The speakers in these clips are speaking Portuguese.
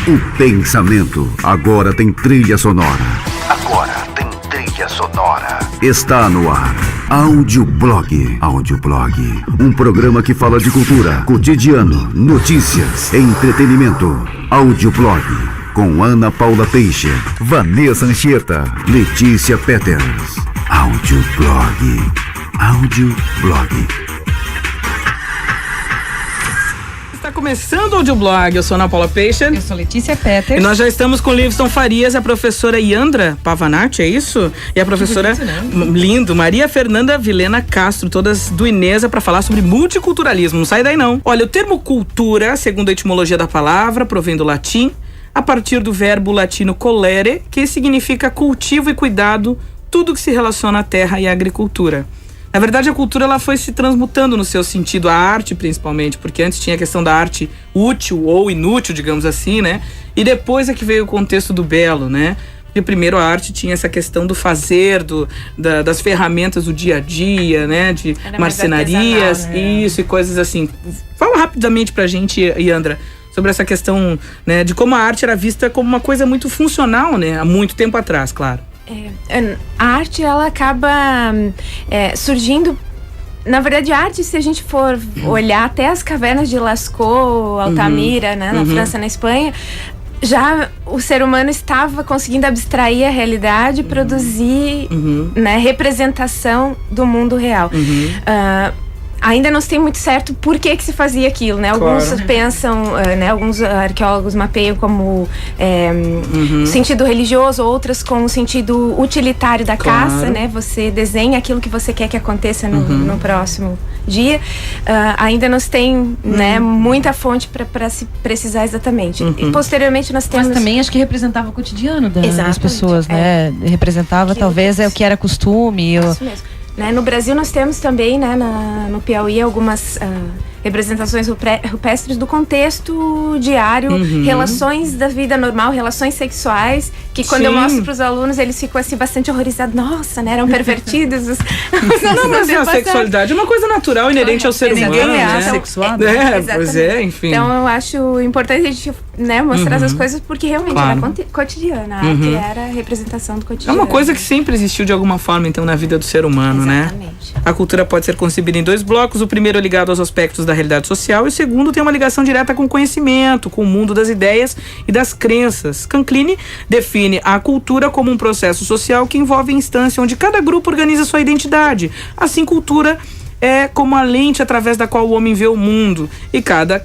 O pensamento agora tem trilha sonora. Está no ar. Audioblog. Um programa que fala de cultura, cotidiano, notícias, entretenimento. Audioblog. Com Ana Paula Peixe, Vanessa Anchieta, Letícia Peters. Audioblog. Está começando o Audioblog, eu sou Ana Paula Peixe. Eu sou Letícia Peters. E nós já estamos com o Livingstone Farias, a professora Yandra Pavanati, é isso? E a professora, lindo, Maria Fernanda Vilhena Castro, todas do Inesa, para falar sobre multiculturalismo. Não sai daí não. Olha, o termo cultura, segundo a etimologia da palavra, provém do latim, a partir do verbo latino colere, que significa cultivo e cuidado, tudo que se relaciona à terra e à agricultura. Na verdade, a cultura ela foi se transmutando no seu sentido, a arte principalmente, porque antes tinha a questão da arte útil ou inútil, digamos assim, né? E depois é que veio o contexto do belo, né? Porque primeiro a arte tinha essa questão do fazer, das ferramentas do dia a dia, né? De marcenarias, né? Isso, e coisas assim. Fala rapidamente pra gente, Yandra, sobre essa questão, né? De como a arte era vista como uma coisa muito funcional, né? Há muito tempo atrás, claro. A arte, ela acaba surgindo. Na verdade, a arte, se a gente for olhar até as cavernas de Lascaux, Altamira, né, na França, na Espanha, já o ser humano estava conseguindo abstrair a realidade e produzir né, representação do mundo real. Ainda não se tem muito certo por que se fazia aquilo, né? Alguns pensam, né? Alguns arqueólogos mapeiam como sentido religioso, outras com o sentido utilitário da caça, né? Você desenha aquilo que você quer que aconteça no próximo dia. Ainda não se tem, né, muita fonte para se precisar exatamente. E posteriormente nós temos... Mas também acho que representava o cotidiano das pessoas, né? Representava talvez o que era costume. Isso mesmo. Né, no Brasil nós temos também, né, no Piauí, algumas representações rupestres do contexto diário, relações da vida normal, relações sexuais, que quando eu mostro para os alunos, eles ficam assim bastante horrorizados. Nossa, né, eram pervertidos. Não, mas a sexualidade é uma coisa natural, inerente ao ser humano, né? Sexuado. Pois é, enfim. Então eu acho importante a gente, né, mostrar essas coisas, porque realmente era cotidiana. A arte era a representação do cotidiano. É uma coisa que sempre existiu de alguma forma, então, na vida do ser humano, né? A cultura pode ser concebida em dois blocos. O primeiro é ligado aos aspectos da realidade social e o segundo tem uma ligação direta com o conhecimento, com o mundo das ideias e das crenças. Canclini define a cultura como um processo social que envolve a instância onde cada grupo organiza sua identidade. Assim, cultura é como a lente através da qual o homem vê o mundo. E cada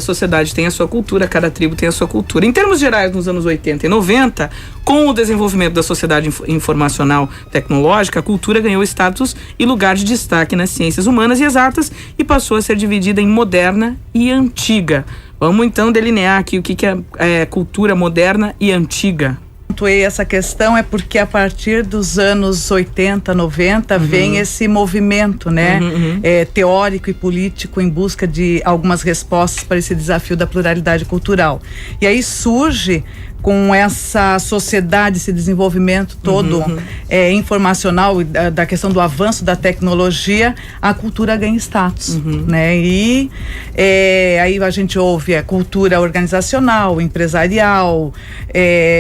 sociedade tem a sua cultura, cada tribo tem a sua cultura. Em termos gerais, nos anos 80 e 90, com o desenvolvimento da sociedade informacional tecnológica, a cultura ganhou status e lugar de destaque nas ciências humanas e exatas e passou a ser dividida em moderna e antiga. Vamos então delinear aqui o que é cultura moderna e antiga. Essa questão é porque a partir dos anos 80, 90 vem esse movimento, né, teórico e político em busca de algumas respostas para esse desafio da pluralidade cultural. E aí surge, com essa sociedade, esse desenvolvimento todo informacional, da questão do avanço da tecnologia, a cultura ganha status, né? E aí a gente ouve a cultura organizacional, empresarial,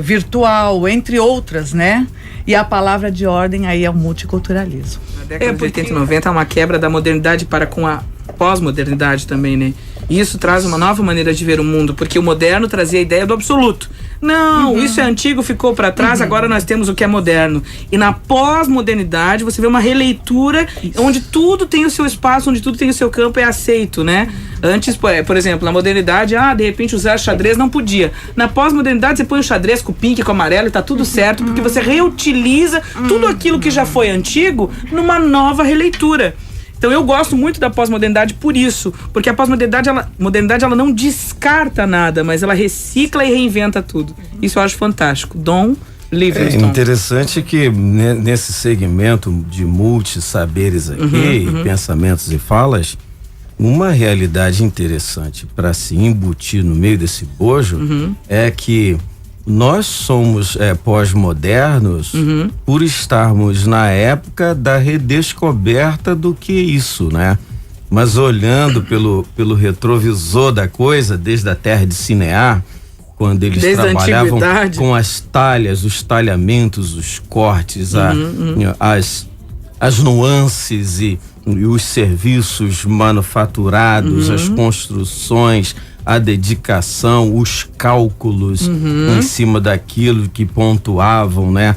virtual, entre outras, né? E a palavra de ordem aí é o multiculturalismo. Na década de 80 e 90 é uma quebra da modernidade para com a pós-modernidade também, né? E isso traz uma nova maneira de ver o mundo, porque o moderno trazia a ideia do absoluto. Não, isso é antigo, ficou para trás, agora nós temos o que é moderno. E na pós-modernidade você vê uma releitura onde tudo tem o seu espaço, onde tudo tem o seu campo, é aceito, né? Antes, por exemplo, na modernidade, de repente usar xadrez não podia. Na pós-modernidade você põe o xadrez com o pink, com o amarelo e tá tudo certo, porque você reutiliza tudo aquilo que já foi antigo numa nova releitura. Então eu gosto muito da pós-modernidade por isso, porque a pós-modernidade ela não descarta nada, mas ela recicla e reinventa tudo. Isso eu acho fantástico. Dom Livingstone. É interessante que nesse segmento de multissaberes aqui, pensamentos e falas, uma realidade interessante para se embutir no meio desse bojo é que nós somos pós-modernos por estarmos na época da redescoberta do que isso, né? Mas olhando pelo retrovisor da coisa, desde a terra de Cinear, quando eles Desde a trabalhavam antiguidade. com as talhas, os talhamentos, os cortes, as nuances e os serviços manufaturados, as construções, a dedicação, os cálculos em cima daquilo que pontuavam, né?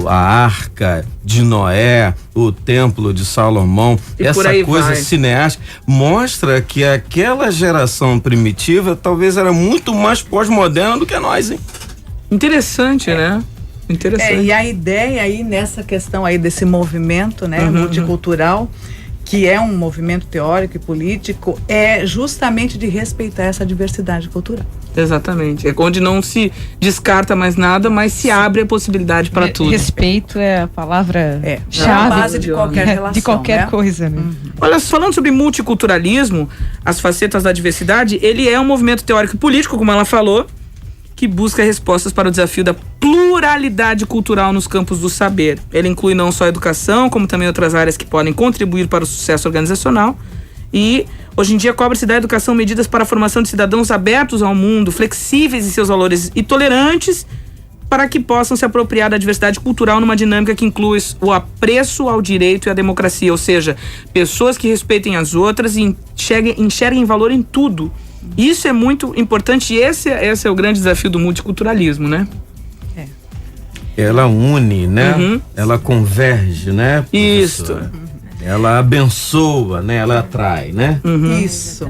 A arca de Noé, o templo de Salomão, E por essa aí coisa vai. cineástica mostra que aquela geração primitiva talvez era muito mais pós-moderna do que nós, hein? Interessante, né? Interessante. E a ideia aí nessa questão aí desse movimento, né, multicultural, que é um movimento teórico e político, é justamente de respeitar essa diversidade cultural. Exatamente. É onde não se descarta mais nada, mas se abre a possibilidade para tudo. Respeito é a palavra É a chave base de qualquer relação, de qualquer né? coisa, né? Olha, falando sobre multiculturalismo, as facetas da diversidade, ele é um movimento teórico e político, como ela falou, que busca respostas para o desafio da pluralidade cultural nos campos do saber. Ele inclui não só a educação, como também outras áreas que podem contribuir para o sucesso organizacional. E, hoje em dia, cobra-se da educação medidas para a formação de cidadãos abertos ao mundo, flexíveis em seus valores e tolerantes, para que possam se apropriar da diversidade cultural numa dinâmica que inclui o apreço ao direito e à democracia, ou seja, pessoas que respeitem as outras e enxerguem valor em tudo. Isso é muito importante e esse é o grande desafio do multiculturalismo, né? Ela une, né? Ela converge, né? Isso. professora? Ela abençoa, né? Ela atrai, né? Isso.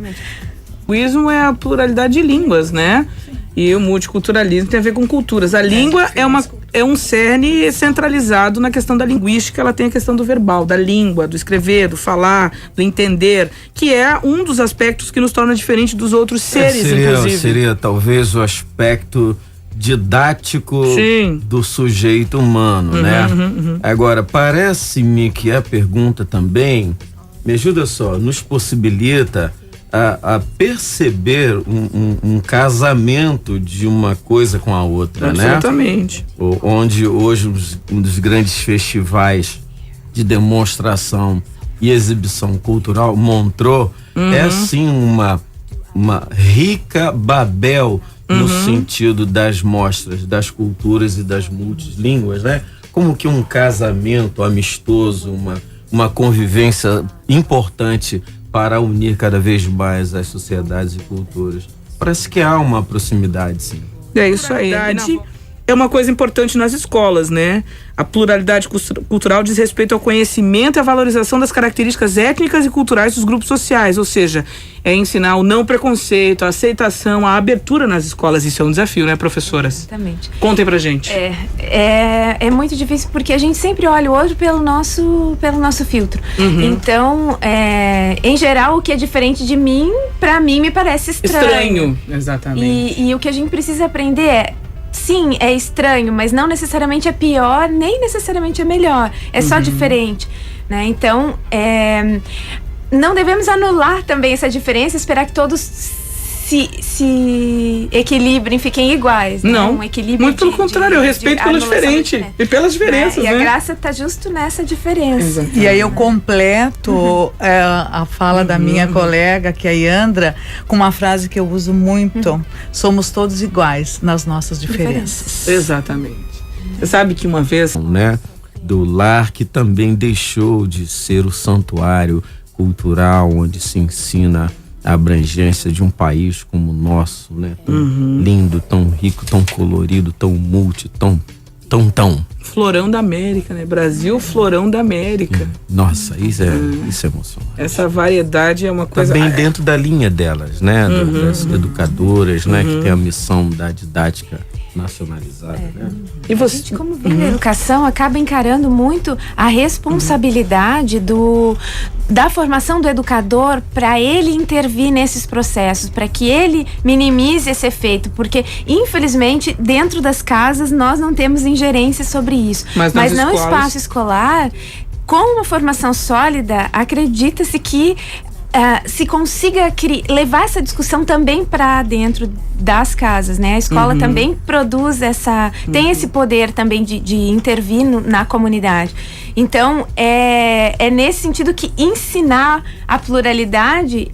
O ismo é a pluralidade de línguas, né? E o multiculturalismo tem a ver com culturas. A língua é um cerne centralizado na questão da linguística, ela tem a questão do verbal, da língua, do escrever, do falar, do entender, que é um dos aspectos que nos torna diferente dos outros seres, inclusive. Seria talvez o aspecto didático Sim. do sujeito humano, né? Agora, parece-me que a pergunta também, me ajuda só, nos possibilita a perceber um casamento de uma coisa com a outra, né? Absolutamente. Onde hoje um dos grandes festivais de demonstração e exibição cultural, Montreux, é sim uma rica Babel no sentido das mostras, das culturas e das multilínguas, né? Como que um casamento amistoso, uma convivência importante para unir cada vez mais as sociedades e culturas. Parece que há uma proximidade, sim. É isso aí. É uma coisa importante nas escolas, né? A pluralidade cultural diz respeito ao conhecimento e à valorização das características étnicas e culturais dos grupos sociais, ou seja, é ensinar o não preconceito, a aceitação, a abertura nas escolas. Isso é um desafio, né, professoras? Exatamente. Contem pra gente. É muito difícil porque a gente sempre olha o outro pelo nosso filtro. Então, em geral, o que é diferente de mim, pra mim me parece estranho. Exatamente. E o que a gente precisa aprender sim, é estranho, mas não necessariamente é pior, nem necessariamente é melhor. É só diferente, né? Então, não devemos anular também essa diferença, esperar que todos se equilibrem, fiquem iguais. Né? Não, um equilíbrio muito pelo contrário, eu respeito pelo diferente e pelas diferenças, E né? a graça tá justo nessa diferença. Exatamente. E aí eu completo a fala da minha colega, que é a Yandra, com uma frase que eu uso muito. Somos todos iguais nas nossas diferenças. Exatamente. Você sabe que uma vez... Né? Do lar que também deixou de ser o santuário cultural onde se ensina a abrangência de um país como o nosso, né? Tão lindo, tão rico, tão colorido, tão multi, tão. Florão da América, né? Brasil, Florão da América. Nossa, isso é emocionante. Essa variedade é uma coisa... Também dentro da linha delas, né? Das educadoras, né? Que tem a missão da didática nacionalizada, né? E A você... gente, como vê a educação, acaba encarando muito a responsabilidade da formação do educador para ele intervir nesses processos, para que ele minimize esse efeito, porque infelizmente dentro das casas nós não temos ingerência sobre isso, Mas não escolas... espaço escolar, com uma formação sólida, acredita-se que se consiga levar essa discussão também para dentro das casas, né? A escola também produz tem esse poder também de intervir na comunidade. Então, é nesse sentido que ensinar a pluralidade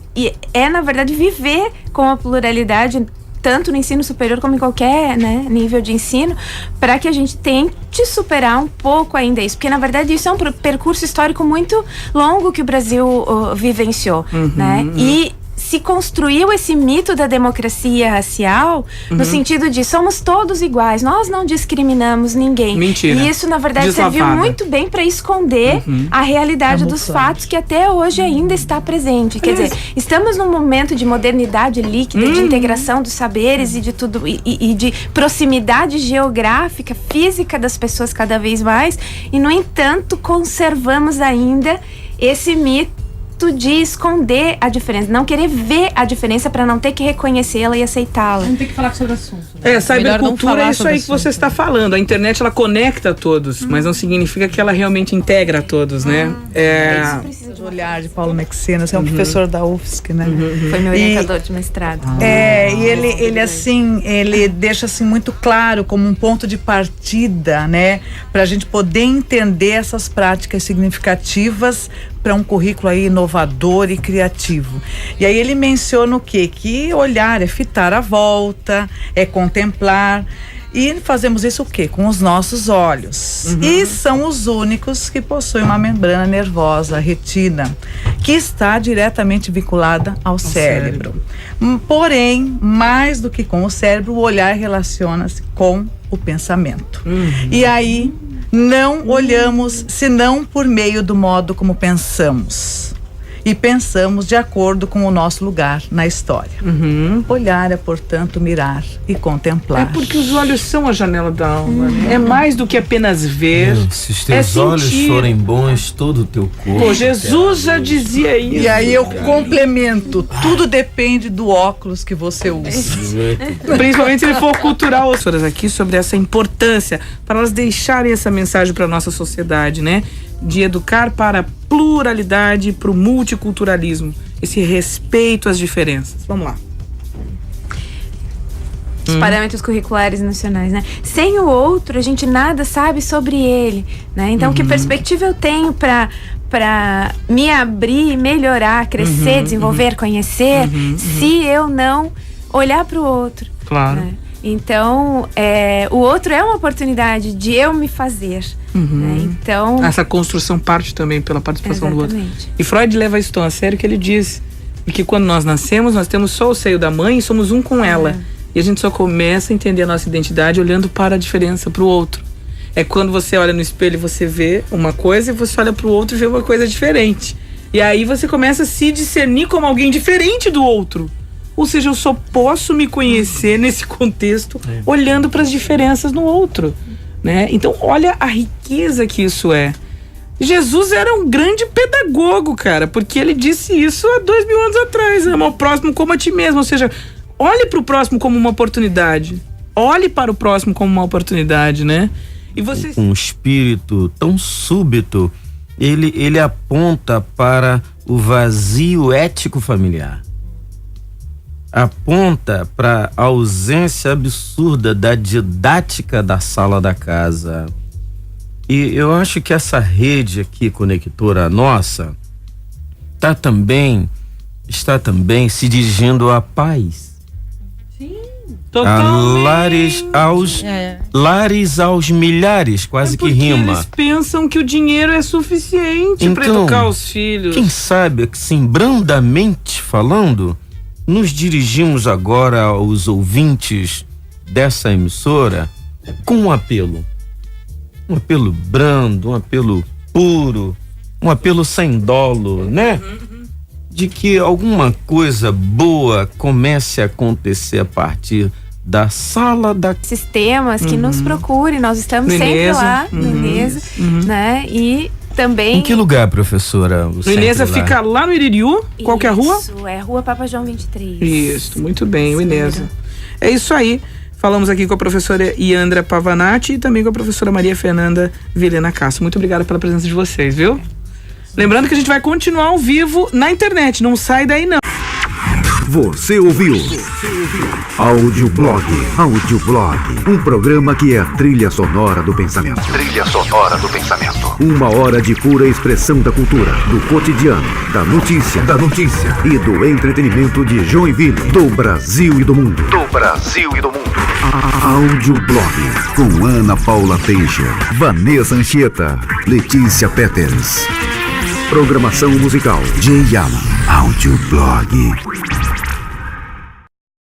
é, na verdade, viver com a pluralidade tanto no ensino superior como em qualquer, né, nível de ensino, para que a gente tente superar um pouco ainda isso, porque na verdade isso é um percurso histórico muito longo que o Brasil vivenciou, né? E se construiu esse mito da democracia racial no sentido de somos todos iguais, nós não discriminamos ninguém. Mentira. E isso, na verdade, serviu muito bem para esconder a realidade dos fatos que até hoje ainda está presente. Quer dizer, estamos num momento de modernidade líquida, de integração dos saberes e de tudo, e de proximidade geográfica, física das pessoas cada vez mais, e, no entanto, conservamos ainda esse mito de esconder a diferença, não querer ver a diferença para não ter que reconhecê-la e aceitá-la. Não tem que falar sobre o assunto. Cybercultura é isso aí que você está falando. A internet, ela conecta a todos, mas não significa que ela realmente integra a todos, né? Isso precisa de olhar de Paulo Mexenas, é um professor da UFSC, né? Foi meu orientador de mestrado. E ele assim, ele deixa assim muito claro como um ponto de partida, né? Pra gente poder entender essas práticas significativas para um currículo aí inovador e criativo. E aí ele menciona o quê? Que olhar é fitar a volta, é contemplar. E fazemos isso o quê? Com os nossos olhos. E são os únicos que possuem uma membrana nervosa, a retina, que está diretamente vinculada ao cérebro. Porém, mais do que com o cérebro, o olhar relaciona-se com o pensamento. E aí, não olhamos senão por meio do modo como pensamos. E pensamos de acordo com o nosso lugar na história. Olhar é, portanto, mirar e contemplar. É porque os olhos são a janela da alma. É mais do que apenas ver. Se os teus olhos forem bons, todo o teu corpo. Pô, Jesus já dizia isso. E aí eu complemento, tudo depende do óculos que você usa. Principalmente se ele for cultural. Aqui sobre essa importância, para elas deixarem essa mensagem para a nossa sociedade, né? De educar para a pluralidade, para o multiculturalismo, esse respeito às diferenças. Vamos lá. Os parâmetros curriculares nacionais, né? Sem o outro, a gente nada sabe sobre ele, né? Então, que perspectiva eu tenho para me abrir, melhorar, crescer, desenvolver, conhecer, se eu não olhar para o outro? Claro. Né? Então, o outro é uma oportunidade de eu me fazer. Né? Então, essa construção parte também pela participação do outro. E Freud leva isso tão a sério que ele diz que quando nós nascemos, nós temos só o seio da mãe e somos um com ela. E a gente só começa a entender a nossa identidade olhando para a diferença, para o outro. É quando você olha no espelho e você vê uma coisa e você olha para o outro e vê uma coisa diferente. E aí você começa a se discernir como alguém diferente do outro. Ou seja, eu só posso me conhecer nesse contexto olhando para as diferenças no outro, né? Então, olha a riqueza que isso é. Jesus era um grande pedagogo, cara, porque ele disse isso há 2000 anos atrás. Ama o próximo como a ti mesmo. Ou seja, olhe para o próximo como uma oportunidade. Olhe para o próximo como uma oportunidade, né? E você... Um espírito tão súbito, ele aponta para o vazio ético familiar. Aponta para a ausência absurda da didática da sala da casa. E eu acho que essa rede aqui conectora nossa está também se dirigindo a pais. Sim, totalmente. Lares aos milhares, quase que rima. Eles pensam que o dinheiro é suficiente para educar os filhos. Quem sabe, assim, brandamente falando, nos dirigimos agora aos ouvintes dessa emissora com um apelo brando, um apelo puro, um apelo sem dolo, né? De que alguma coisa boa comece a acontecer a partir da sala da... Sistemas que nos procurem, nós estamos sempre lá no Inesa, né? E também... Em que lugar, professora? O Inesa fica lá no Iririú? Qual que é a rua? Isso, é Rua Papa João 23. Isso, muito bem, o Inesa. É isso aí. Falamos aqui com a professora Yandra Pavanati e também com a professora Maria Fernanda Vilhena Castro. Muito obrigada pela presença de vocês, viu? Lembrando que a gente vai continuar ao vivo na internet, não sai daí não. Você ouviu? Audioblog. Audioblog. Um programa que é a trilha sonora do pensamento. Trilha sonora do pensamento. 1 hora de pura expressão da cultura, do cotidiano, da notícia e do entretenimento de Joinville, do Brasil e do mundo. Audioblog. Com Ana Paula Teixa, Vanessa Anchieta, Letícia Peters. Programação musical J. Yama. Audioblog.